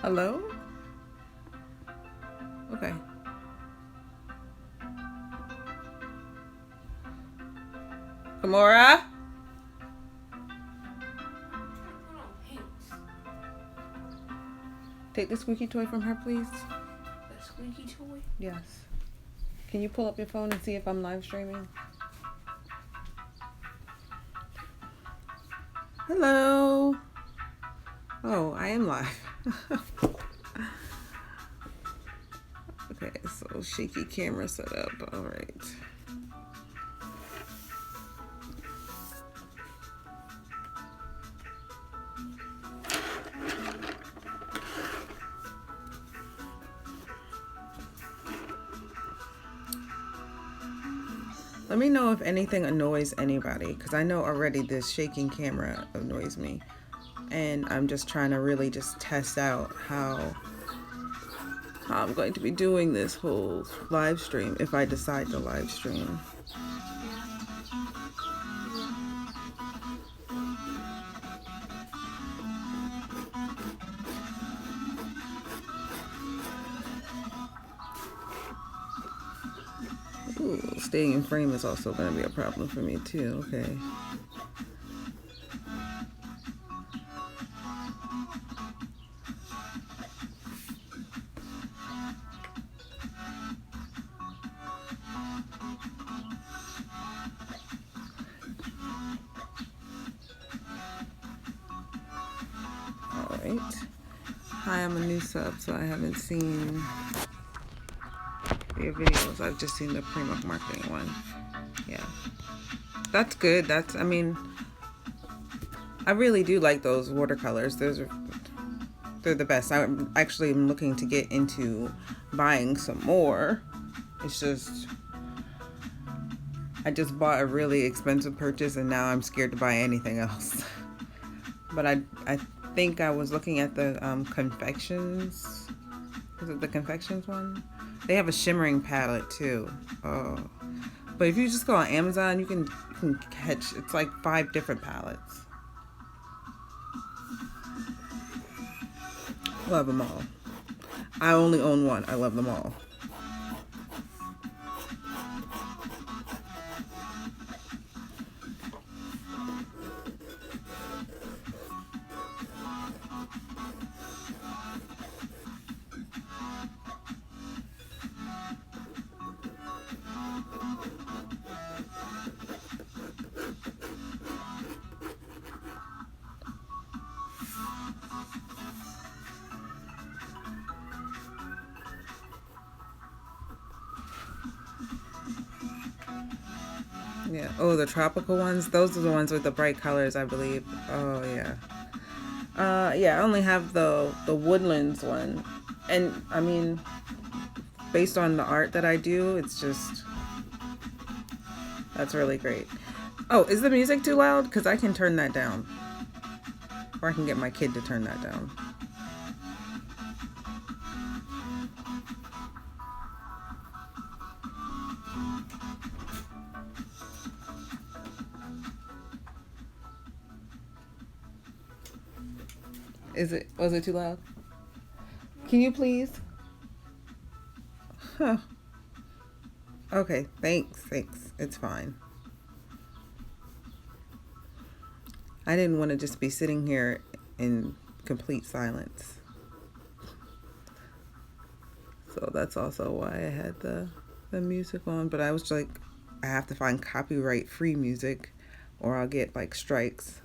Hello? Okay. Kimora? Take the squeaky toy from her, please. The squeaky toy? Yes. Can you pull up your phone and see if I'm live streaming? Hello. Oh, I am live. Okay, so shaky camera setup. All right. Let me know if anything annoys anybody, because I know already this shaking camera annoys me. And I'm just trying to really just test out how I'm going to be doing this whole live stream if I decide to live stream. Ooh, staying in frame is also going to be a problem for me too. Okay. All right. Hi, I'm a new sub, so I haven't seen your videos. I've just seen the Primo marketing one. Yeah, that's good. I mean, I really do like those watercolors. They're the best. I actually am looking to get into buying some more. It's just, I just bought a really expensive purchase and now I'm scared to buy anything else. But I think I was looking at the confections. Is it the confections one? They have a shimmering palette too. Oh. But if you just go on Amazon, you can catch, it's like 5 different palettes. Love them all. I only own one. I love them all. Yeah. Oh, the tropical ones. Those are the ones with the bright colors, I believe. Oh yeah. Yeah. I only have the woodlands one, and I mean, based on the art that I do, it's just that's really great. Oh, is the music too loud? Because I can turn that down, or I can get my kid to turn that down. Was it too loud? Can you please? Huh. Okay, thanks. It's fine. I didn't want to just be sitting here in complete silence. So that's also why I had the music on, but I was like, I have to find copyright free music or I'll get like strikes.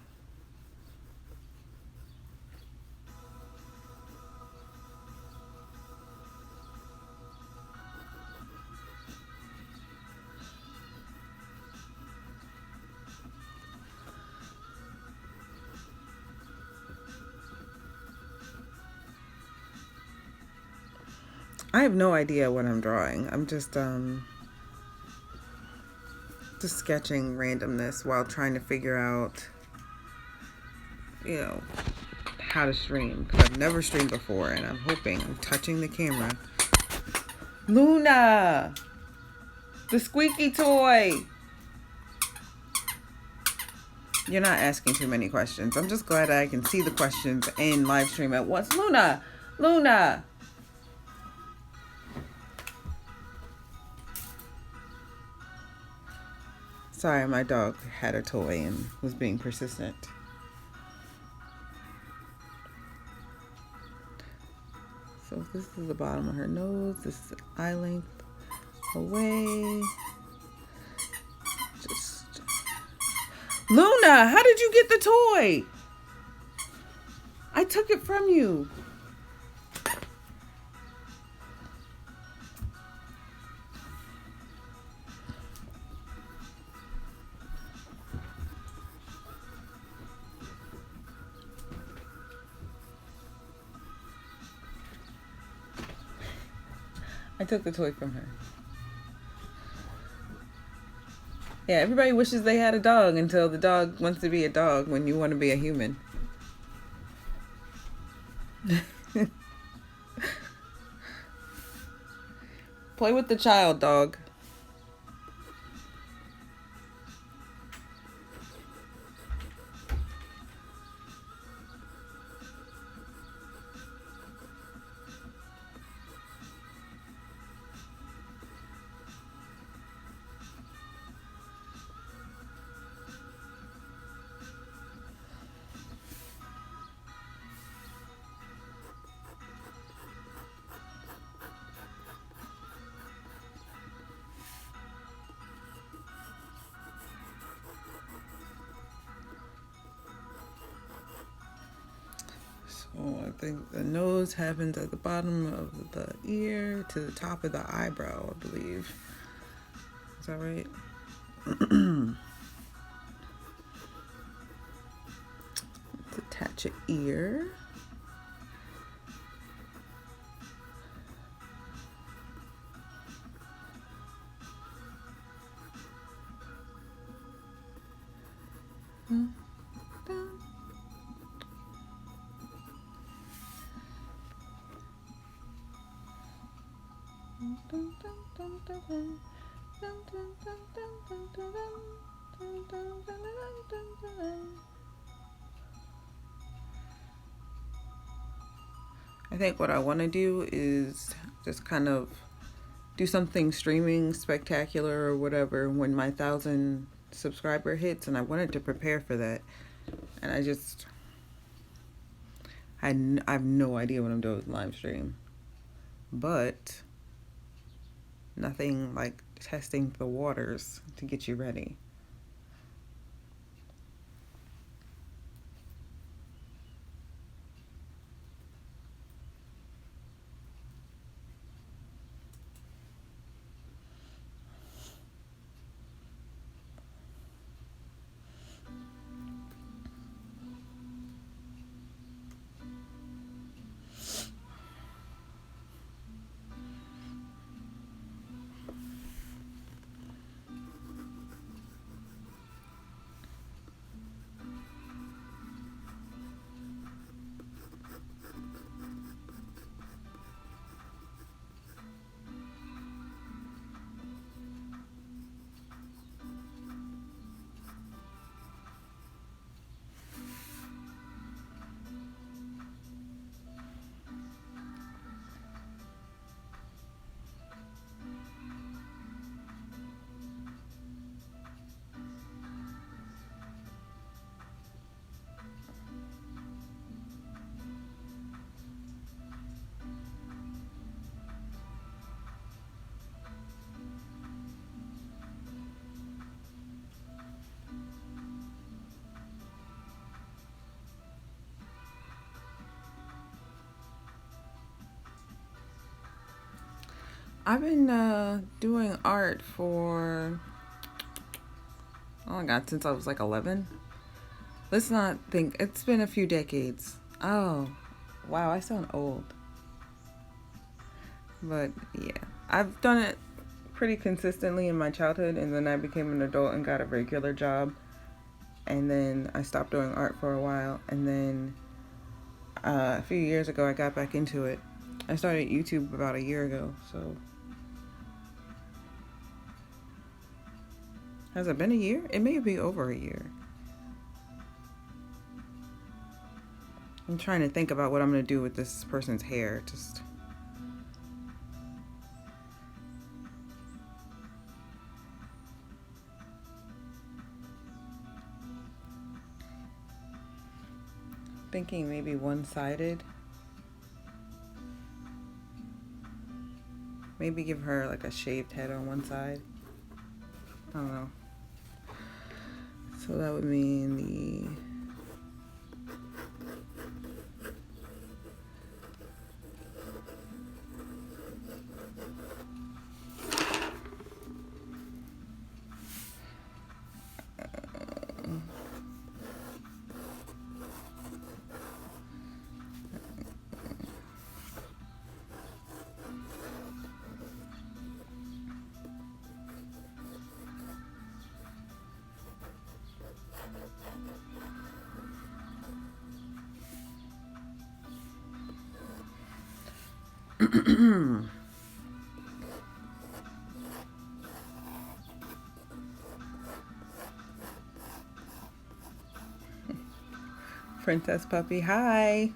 I have no idea what I'm drawing. I'm just sketching randomness while trying to figure out, how to stream. Because I've never streamed before, and I'm touching the camera. Luna! The squeaky toy! You're not asking too many questions. I'm just glad I can see the questions in live stream at once. Luna, Luna! Sorry, my dog had a toy and was being persistent. So this is the bottom of her nose. This is eye length away. Just Luna, how did you get the toy? I took it from you. I took the toy from her. Yeah, everybody wishes they had a dog until the dog wants to be a dog when you want to be a human. Play with the child, dog. So I think the nose happens at the bottom of the ear to the top of the eyebrow, I believe. Is that right? Let's attach an ear. I think what I want to do is just kind of do something streaming spectacular or whatever when my 1,000 subscriber hits, and I wanted to prepare for that, and I have no idea what I'm doing with live stream, but nothing like testing the waters to get you ready. I've been doing art for, oh my god, since I was like 11. Let's not think, it's been a few decades. Oh, wow, I sound old. But yeah, I've done it pretty consistently in my childhood, and then I became an adult and got a regular job. And then I stopped doing art for a while, and then a few years ago I got back into it. I started YouTube about a year ago, so. Has it been a year? It may be over a year. I'm trying to think about what I'm going to do with this person's hair. Just thinking maybe one-sided. Maybe give her like a shaved head on one side. I don't know. So that would mean the Princess Puppy, hi.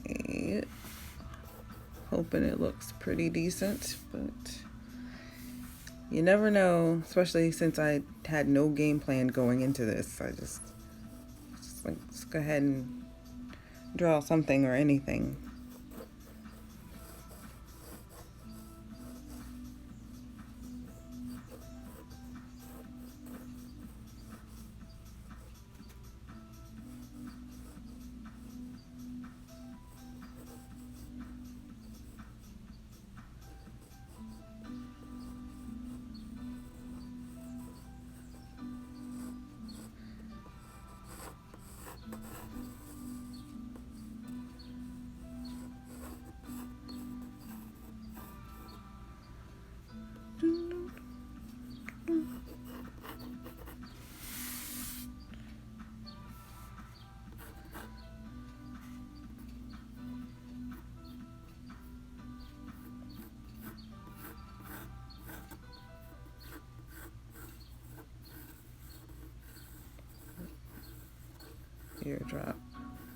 Hey. Hoping it looks pretty decent, but you never know, especially since I had no game plan going into this. I just like, let's go ahead and draw something or anything.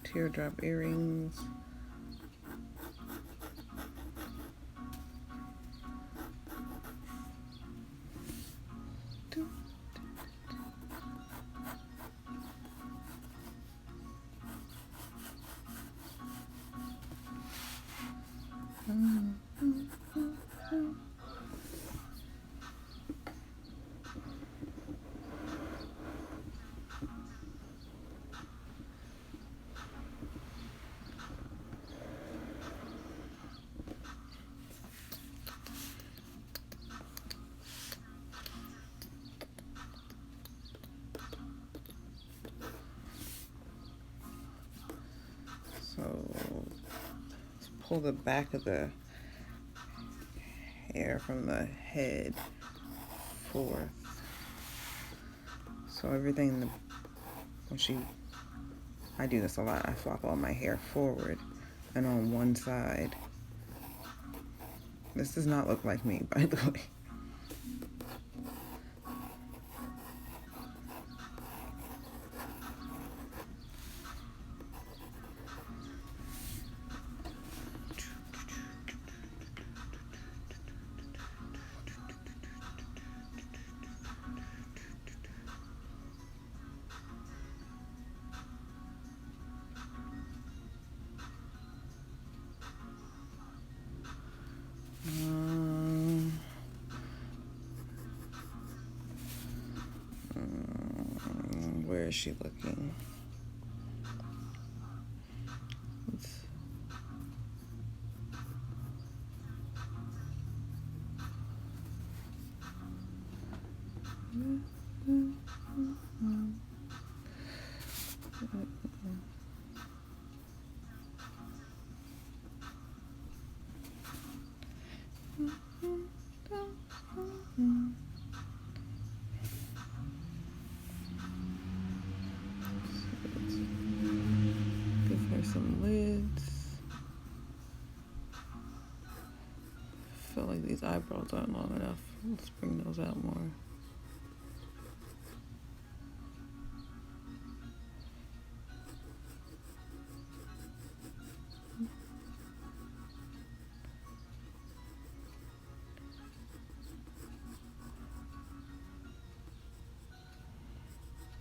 Teardrop earrings. So let's pull the back of the hair from the head forth. So everything, I do this a lot, I flop all my hair forward and on one side. This does not look like me, by the way. Where is she looking? like these eyebrows aren't long enough. Let's bring those out more.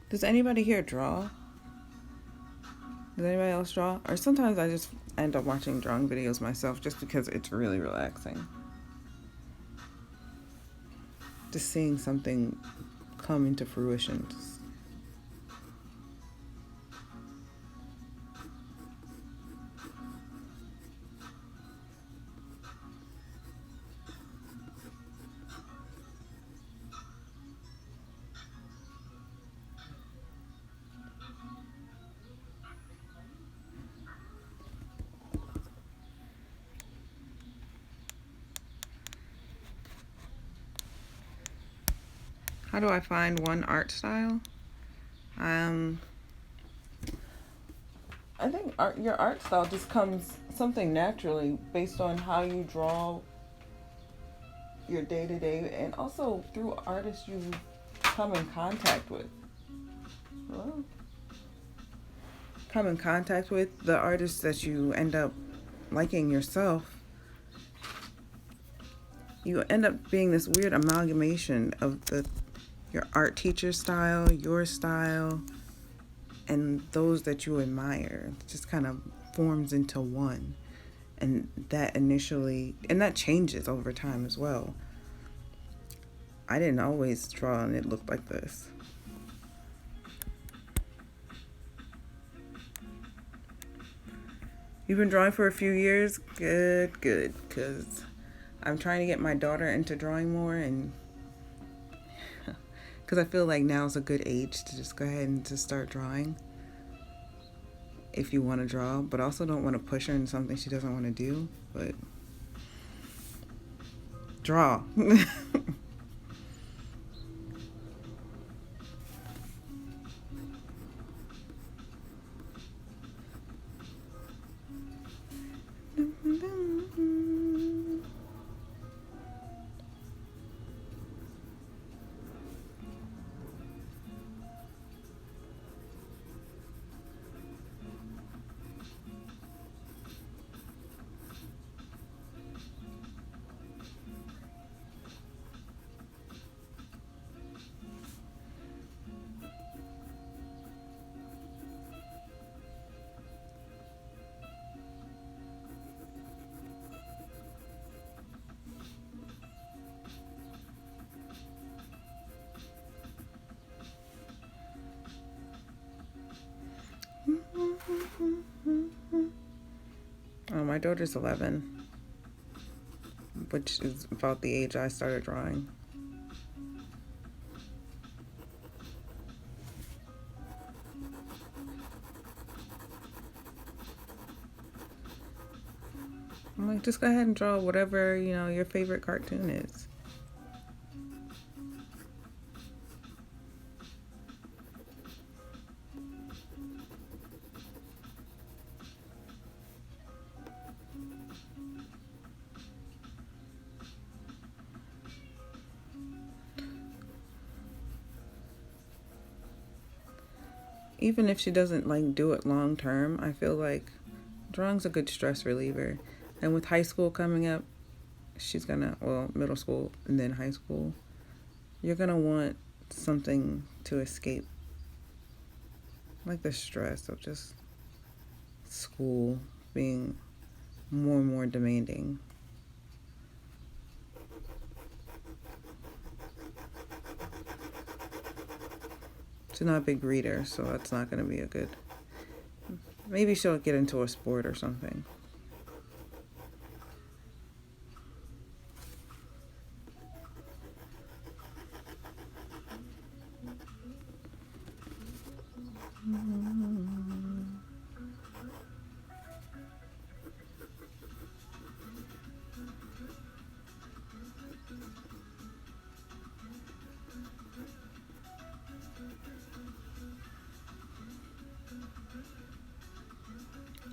Does anybody here draw? Does anybody else draw? Or sometimes I just end up watching drawing videos myself just because it's really relaxing. Just seeing something come into fruition. How do I find one art style? I think your art style just comes something naturally based on how you draw your day to day, and also through artists you come in contact with. Well, come in contact with the artists that you end up liking yourself. You end up being this weird amalgamation of your art teacher style, your style, and those that you admire. It just kind of forms into one. And that changes over time as well. I didn't always draw and it looked like this. You've been drawing for a few years? Good, because I'm trying to get my daughter into drawing more, and because I feel like now's a good age to just go ahead and just start drawing if you want to draw, but also don't want to push her into something she doesn't want to do, but draw. Oh, my daughter's 11, which is about the age I started drawing. I'm like, just go ahead and draw whatever, your favorite cartoon is. Even if she doesn't do it long term, I feel like drawing's a good stress reliever. And with high school coming up, middle school and then high school, you're gonna want something to escape, like the stress of just school being more and more demanding. She's not a big reader, so that's not going to be a good... Maybe she'll get into a sport or something.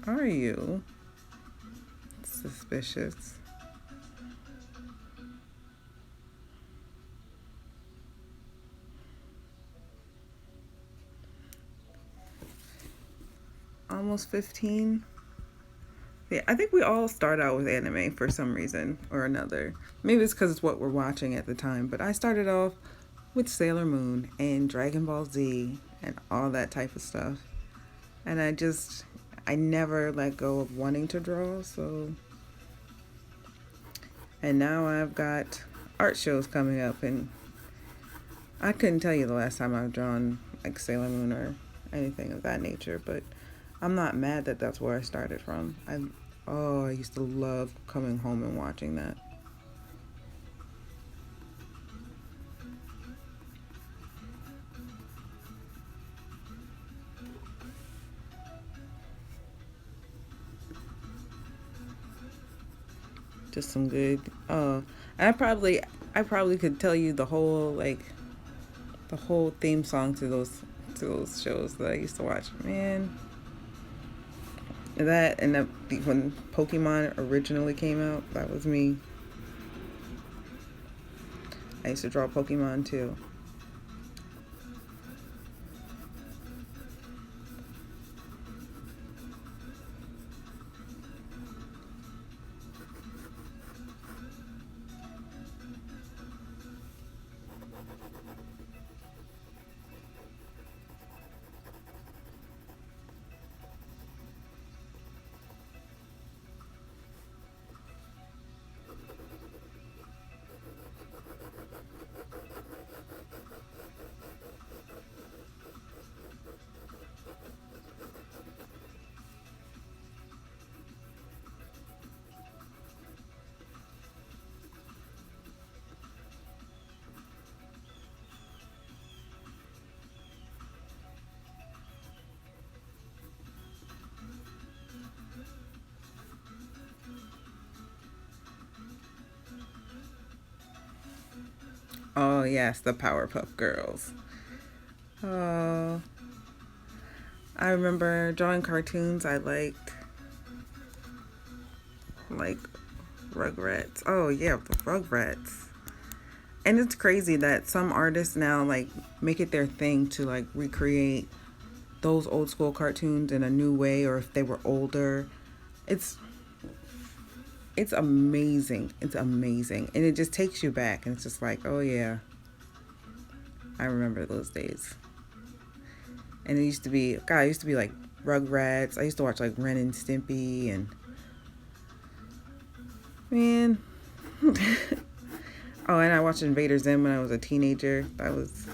Are you? Suspicious. almost 15. Yeah, I think we all start out with anime for some reason or another. Maybe it's because it's what we're watching at the time, but I started off with Sailor Moon and Dragon Ball Z and all that type of stuff. And I never let go of wanting to draw, so. And now I've got art shows coming up, and I couldn't tell you the last time I've drawn like Sailor Moon or anything of that nature, but I'm not mad that that's where I started from. I used to love coming home and watching that. Just some good. And I probably could tell you the whole theme song to those shows that I used to watch. Man, when Pokemon originally came out, that was me. I used to draw Pokemon too. Oh yes, the Powerpuff Girls. Oh, I remember drawing cartoons. I like Rugrats. Oh yeah, the Rugrats. And it's crazy that some artists now like make it their thing to like recreate those old school cartoons in a new way, or if they were older. It's it's amazing. It's amazing. And it just takes you back, and it's just like, oh yeah, I remember those days. And it used to be like Rugrats. I used to watch like Ren and Stimpy, and man. Oh, and I watched Invader Zim when I was a teenager. That was.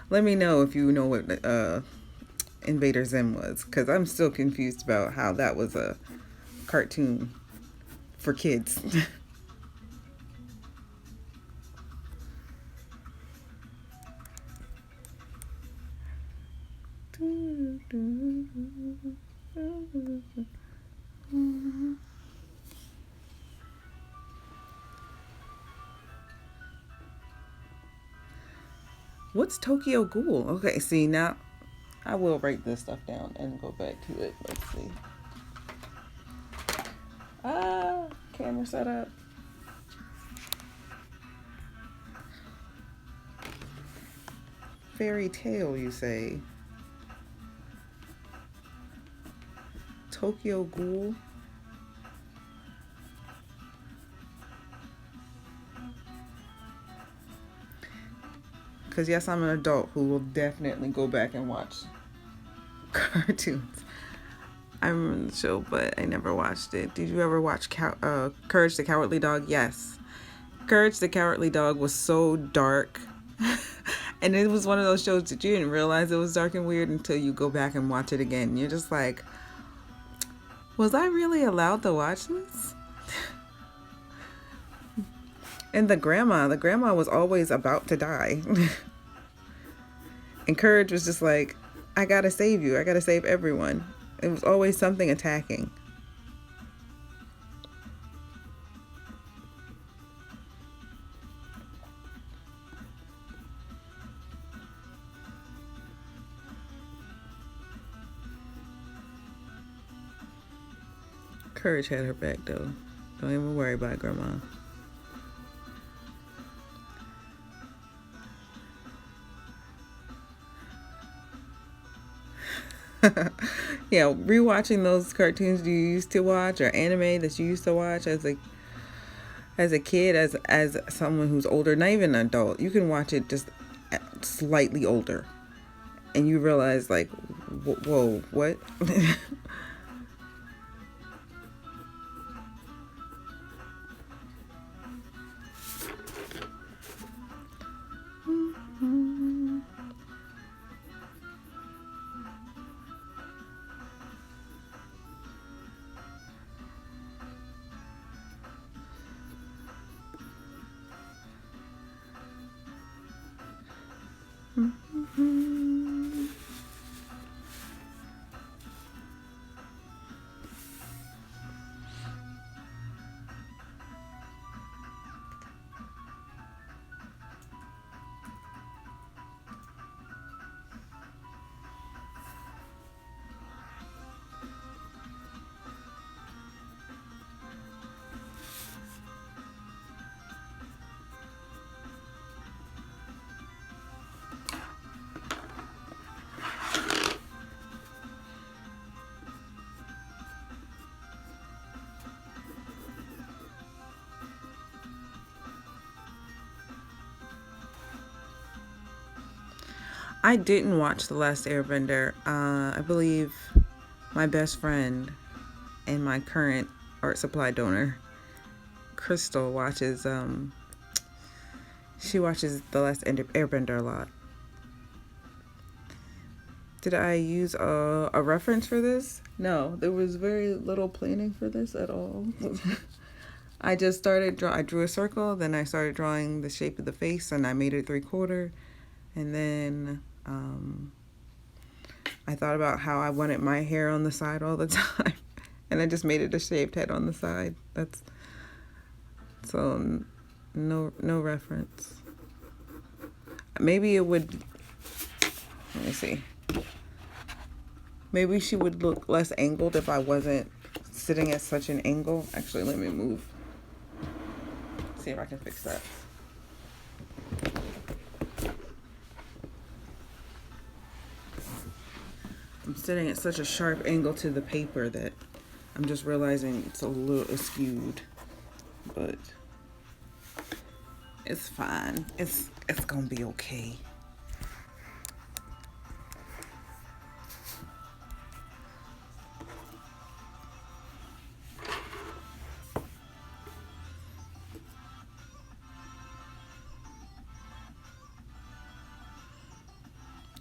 Let me know if you know what Invader Zim was, because I'm still confused about how that was a cartoon for kids. What's Tokyo Ghoul? Okay, see, now I will write this stuff down and go back to it. Let's see. Camera setup. Fairy tale, you say? Tokyo Ghoul. Because yes, I'm an adult who will definitely go back and watch cartoons. I remember the show, but I never watched it. Did you ever watch Courage the Cowardly Dog? Yes. Courage the Cowardly Dog was so dark. And it was one of those shows that you didn't realize it was dark and weird until you go back and watch it again. You're just like, was I really allowed to watch this? And the grandma was always about to die. And Courage was just like, I gotta save you. I gotta save everyone. It was always something attacking. Courage had her back though. Don't even worry about grandma. Yeah, rewatching those cartoons you used to watch or anime that you used to watch as a kid, as someone who's older, not even an adult, you can watch it just slightly older, and you realize like, whoa, what? I didn't watch The Last Airbender. I believe my best friend and my current art supply donor, Crystal, watches. She watches The Last Airbender a lot. Did I use a reference for this? No, there was very little planning for this at all. I just started I drew a circle, then I started drawing the shape of the face, and I made it 3/4, and then I thought about how I wanted my hair on the side all the time, and I just made it a shaved head on the side. That's so no reference. Maybe it would. Let me see. Maybe she would look less angled if I wasn't sitting at such an angle. Actually, let me move. See if I can fix that. I'm sitting at such a sharp angle to the paper that I'm just realizing it's a little askewed, but it's fine. It's gonna be okay.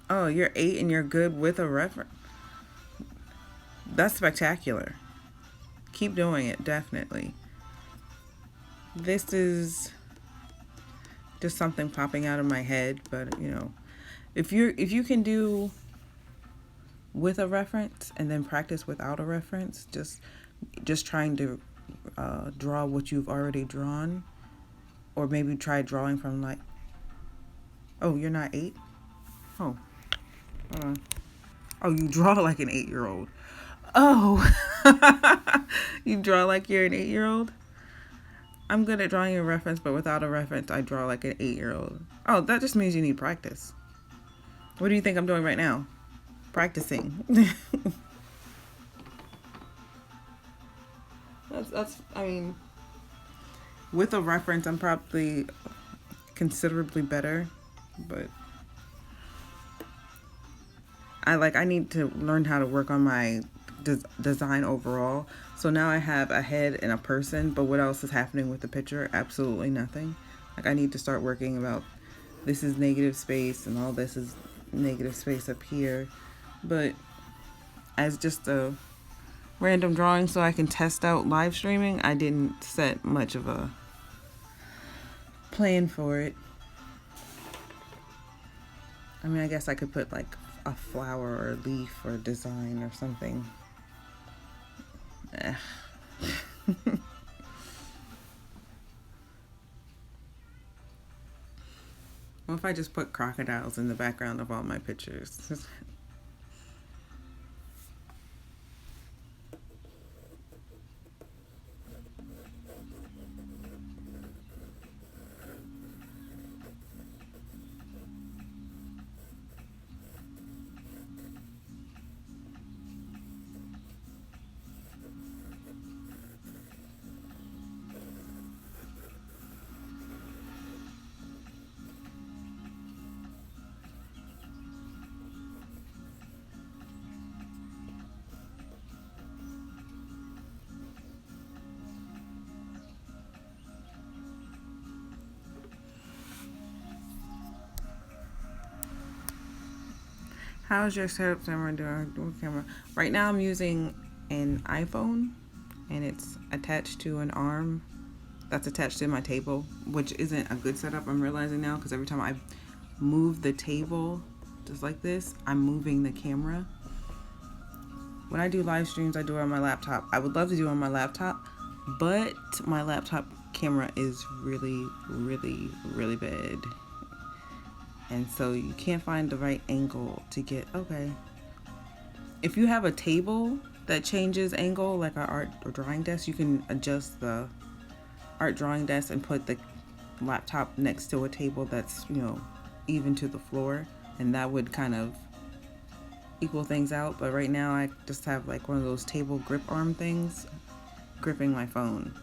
Oh, you're 8 and you're good with a reference. That's spectacular. Keep doing it, definitely. This is just something popping out of my head, but you know, if you can do with a reference and then practice without a reference, just trying to draw what you've already drawn, or maybe try drawing from like, oh, you're not 8? Oh, hold on. Oh, you draw like an 8-year-old. Oh, you draw like you're an 8-year-old? I'm good at drawing a reference, but without a reference, I draw like an 8-year-old. Oh, that just means you need practice. What do you think I'm doing right now? Practicing. I mean, with a reference, I'm probably considerably better, but I need to learn how to work on my design overall. So now I have a head and a person, but what else is happening with the picture? Absolutely nothing. Like, I need to start working about, this is negative space and all this is negative space up here. But as just a random drawing so I can test out live streaming, I didn't set much of a plan for it. I mean, I guess I could put like a flower or a leaf or a design or something. What if I just put crocodiles in the background of all my pictures? How's your setup camera doing? Camera. Right now I'm using an iPhone, and it's attached to an arm that's attached to my table, which isn't a good setup, I'm realizing now, because every time I move the table just like this, I'm moving the camera. When I do live streams, I do it on my laptop. I would love to do it on my laptop, but my laptop camera is really, really, really bad. And so you can't find the right angle to get, okay. If you have a table that changes angle, like our art or drawing desk, you can adjust the art drawing desk and put the laptop next to a table that's, even to the floor, and that would kind of equal things out. But right now I just have like one of those table grip arm things gripping my phone.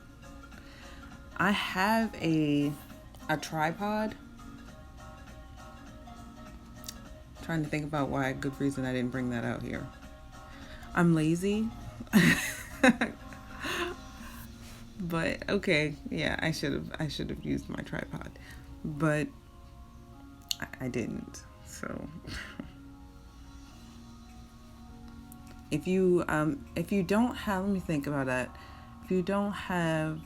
I have a tripod. I'm trying to think about why, good reason I didn't bring that out here. I'm lazy. But okay, yeah, I should have used my tripod, but I didn't. So if you don't have, let me think about that. If you don't have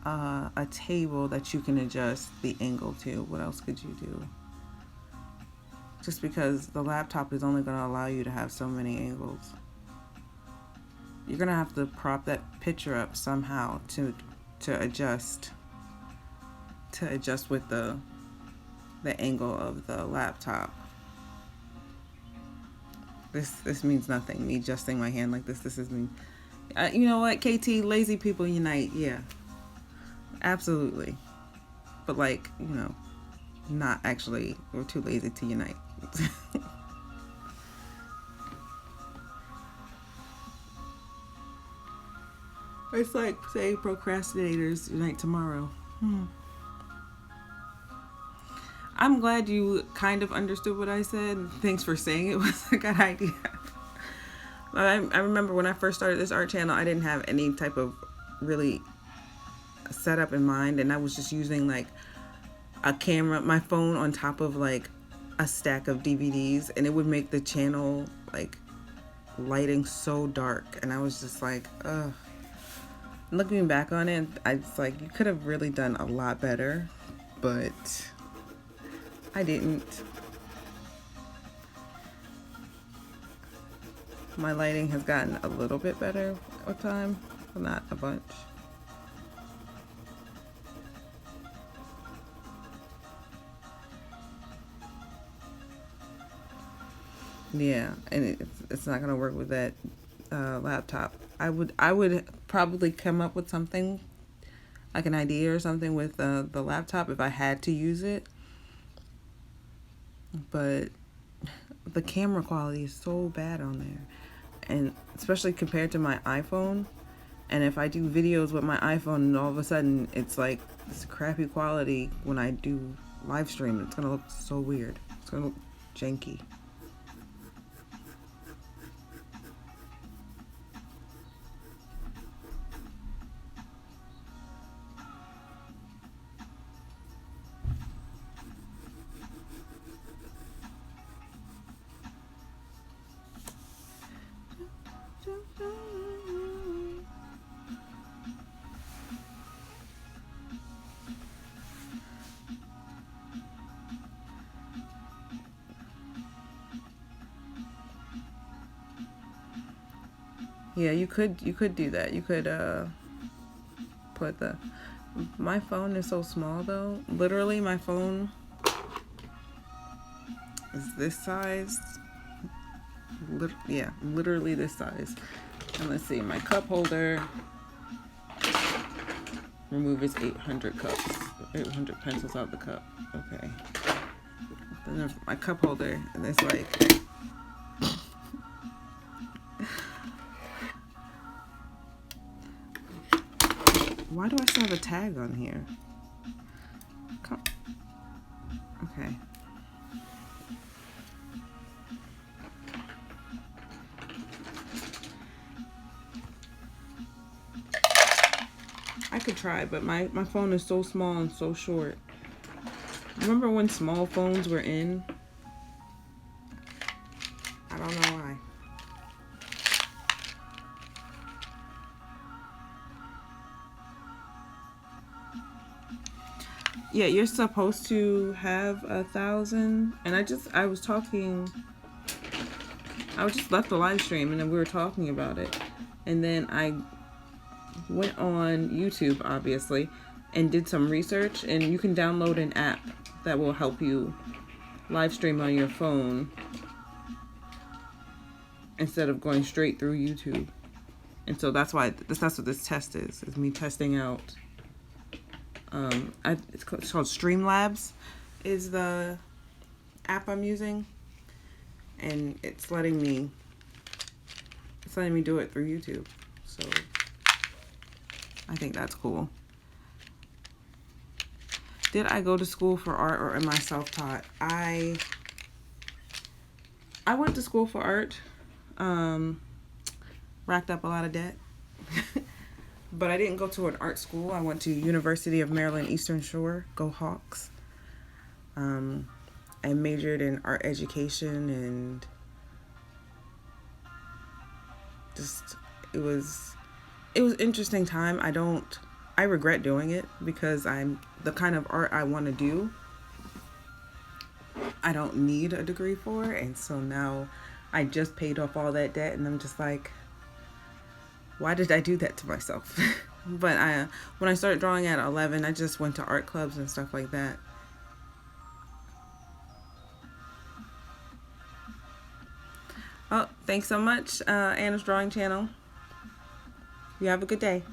a table that you can adjust the angle to, what else could you do? Just because the laptop is only going to allow you to have so many angles. You're gonna have to prop that picture up somehow to adjust with the angle of the laptop. This means nothing. Me adjusting my hand like this. This is me. You know what, KT? Lazy people unite. Yeah, absolutely. But like, not actually. We're too lazy to unite. It's like, say, procrastinators unite tomorrow. I'm glad you kind of understood what I said. Thanks for saying it was a good idea. I remember when I first started this art channel, I didn't have any type of really setup in mind, and I was just using like a camera, my phone on top of like a stack of DVDs, and it would make the channel like lighting so dark, and I was just like, ugh. Looking back on it, I was like, you could have really done a lot better, but I didn't. My lighting has gotten a little bit better with time, but not a bunch. Yeah, and it's not gonna work with that laptop. I would probably come up with something like an idea or something with the laptop if I had to use it, but the camera quality is so bad on there, and especially compared to my iPhone. And if I do videos with my iPhone and all of a sudden it's like this crappy quality when I do live stream, it's gonna look so weird. It's gonna look janky. Yeah, you could do that. You could put the, my phone is so small though. Literally my phone is this size. Yeah, literally this size. And let's see, my cup holder, remove its 800 cups, 800 pencils out the cup. Okay. Then there's my cup holder, and it's like, why do I still have a tag on here? Okay. I could try, but my phone is so small and so short. Remember when small phones were in? I don't know why. Yeah, you're supposed to have 1,000. And I just left the live stream and then we were talking about it. And then I went on YouTube, obviously, and did some research. And you can download an app that will help you live stream on your phone instead of going straight through YouTube. And so that's what this test is me testing out. It's called Streamlabs is the app I'm using, and it's letting me do it through YouTube. So I think that's cool. Did I go to school for art or am I self-taught? I went to school for art, racked up a lot of debt. But I didn't go to an art school. I went to University of Maryland Eastern Shore. Go Hawks. I majored in art education, and just it was interesting time. I regret doing it because I'm the kind of art I want to do. I don't need a degree for, and so now I just paid off all that debt, and I'm just like, why did I do that to myself? But when I started drawing at 11, I just went to art clubs and stuff like that. Oh, thanks so much, Anna's Drawing Channel. You have a good day.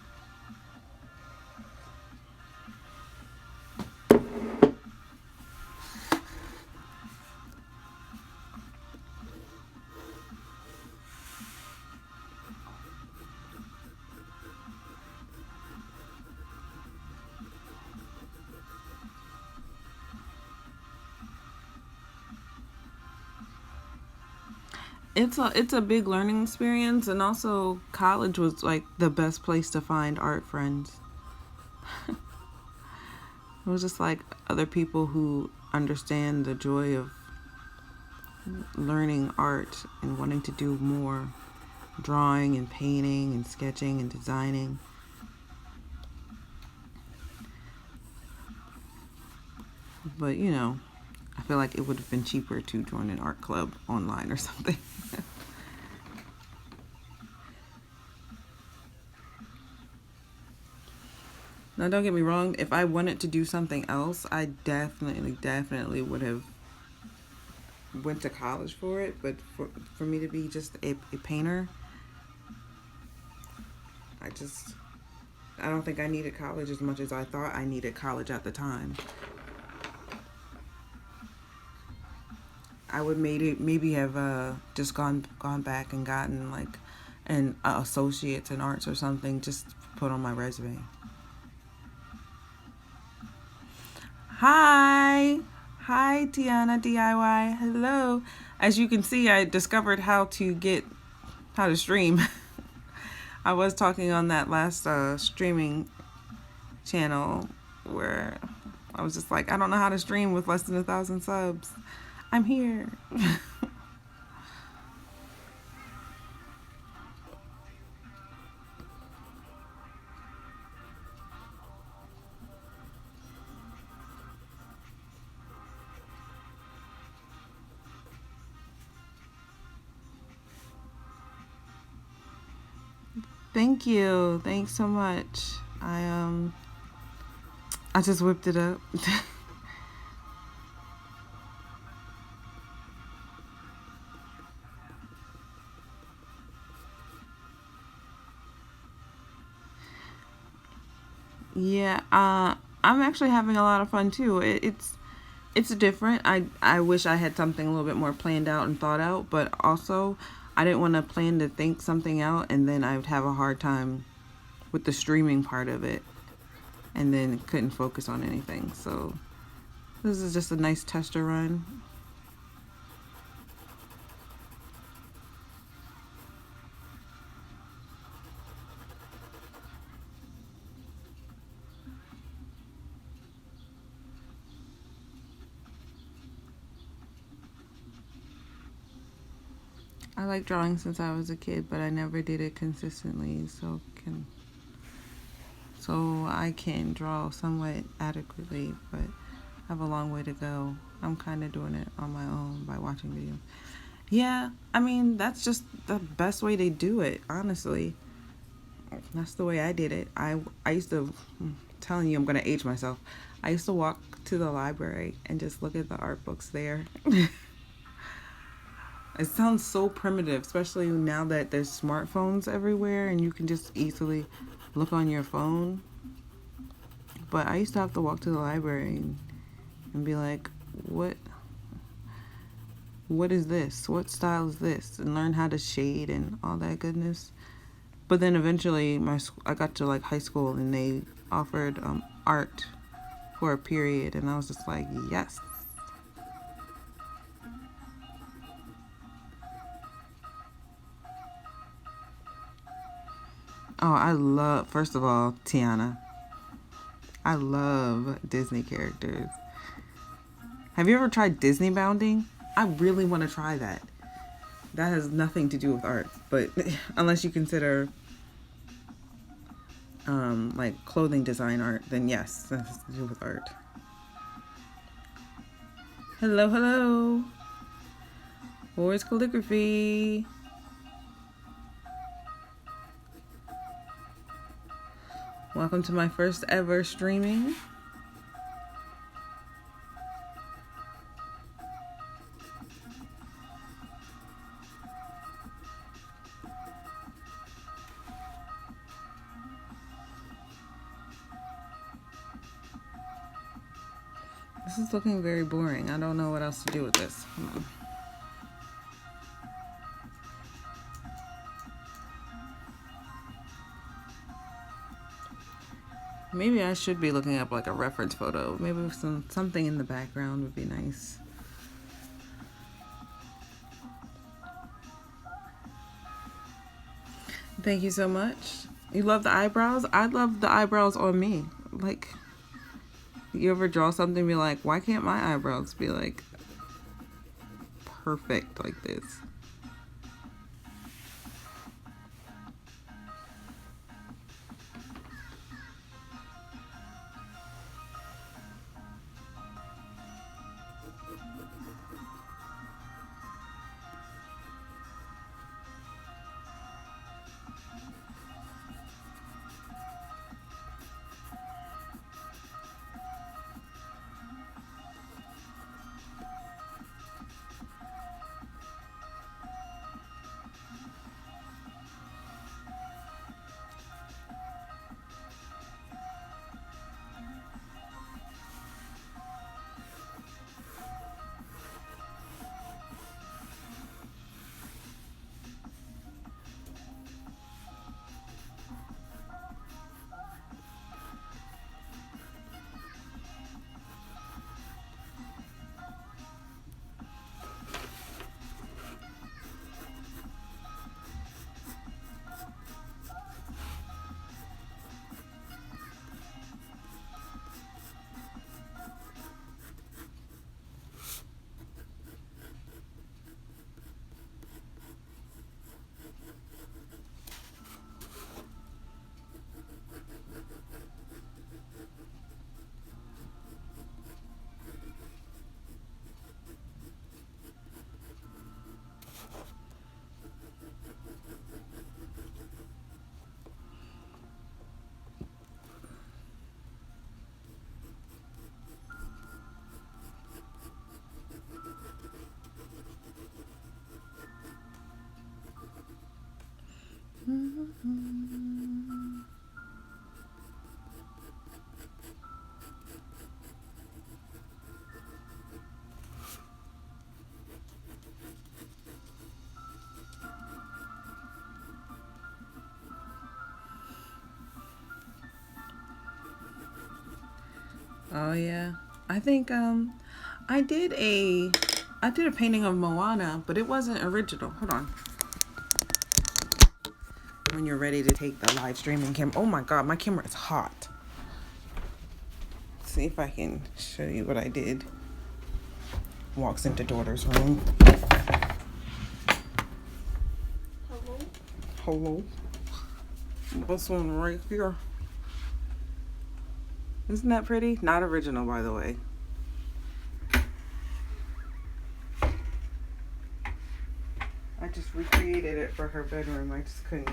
It's a big learning experience, and also college was like the best place to find art friends. It was just like other people who understand the joy of learning art and wanting to do more drawing and painting and sketching and designing. But I feel like it would have been cheaper to join an art club online or something. Now, don't get me wrong. If I wanted to do something else, I definitely would have went to college for it. But for me to be just a painter, I don't think I needed college as much as I thought I needed college at the time. I would maybe have just gone back and gotten like an associate's in arts or something, just put on my resume. Hi Tiana DIY. Hello. As you can see, I discovered how to stream. I was talking on that last streaming channel where I was just like, I don't know how to stream with less than 1,000 subs. I'm here. Thank you. Thanks so much. I just whipped it up. Yeah, I'm actually having a lot of fun too. It's different. I wish I had something a little bit more planned out and thought out, but also I didn't want to plan to think something out and then I would have a hard time with the streaming part of it and then couldn't focus on anything. So this is just a nice tester run. I like drawing since I was a kid, but I never did it consistently, so I can draw somewhat adequately, but I have a long way to go. I'm kind of doing it on my own by watching videos. Yeah, I mean, that's just the best way to do it, honestly. That's the way I did it. I used to, I'm telling you, I'm going to age myself. I used to walk to the library and just look at the art books there. It sounds so primitive, especially now that there's smartphones everywhere and you can just easily look on your phone. But I used to have to walk to the library and be like, what is this? What style is this? And learn how to shade and all that goodness. But then eventually I got to like high school and they offered art for a period, and I was just like, yes. Oh, first of all, Tiana. I love Disney characters. Have you ever tried Disney bounding? I really want to try that. That has nothing to do with art, but unless you consider like clothing design art, then yes, that has to do with art. Hello, hello. Where's calligraphy? Welcome to my first ever streaming. This is looking very boring. I don't know what else to do with this. Hold on. Maybe I should be looking up like a reference photo. Maybe something in the background would be nice. Thank you so much. You love the eyebrows? I love the eyebrows on me. Like, you ever draw something and be like, why can't my eyebrows be like perfect like this? Oh yeah. I think I did a painting of Moana, but it wasn't original. Hold on. When you're ready to take the live streaming camera. Oh my god, my camera is hot. Let's see if I can show you what I did. Walks into daughter's room. Hello. This one right here. Isn't that pretty? Not original, by the way. I just recreated it for her bedroom. I just couldn't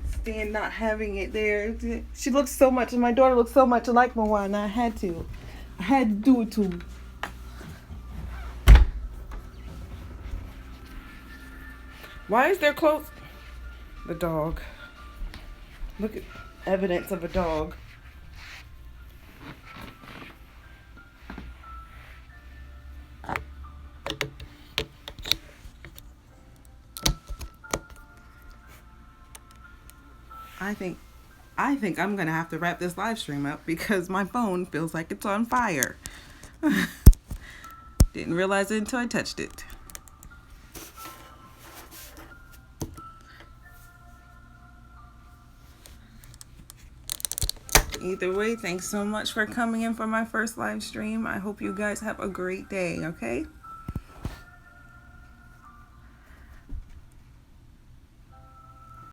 stand not having it there. She looks so much, and my daughter looks so much like Moana. I had to do it to. Why is there clothes? The dog. Look at evidence of a dog. I think I'm gonna have to wrap this live stream up because my phone feels like it's on fire. Didn't realize it until I touched it. Either way, thanks so much for coming in for my first live stream. I hope you guys have a great day, okay?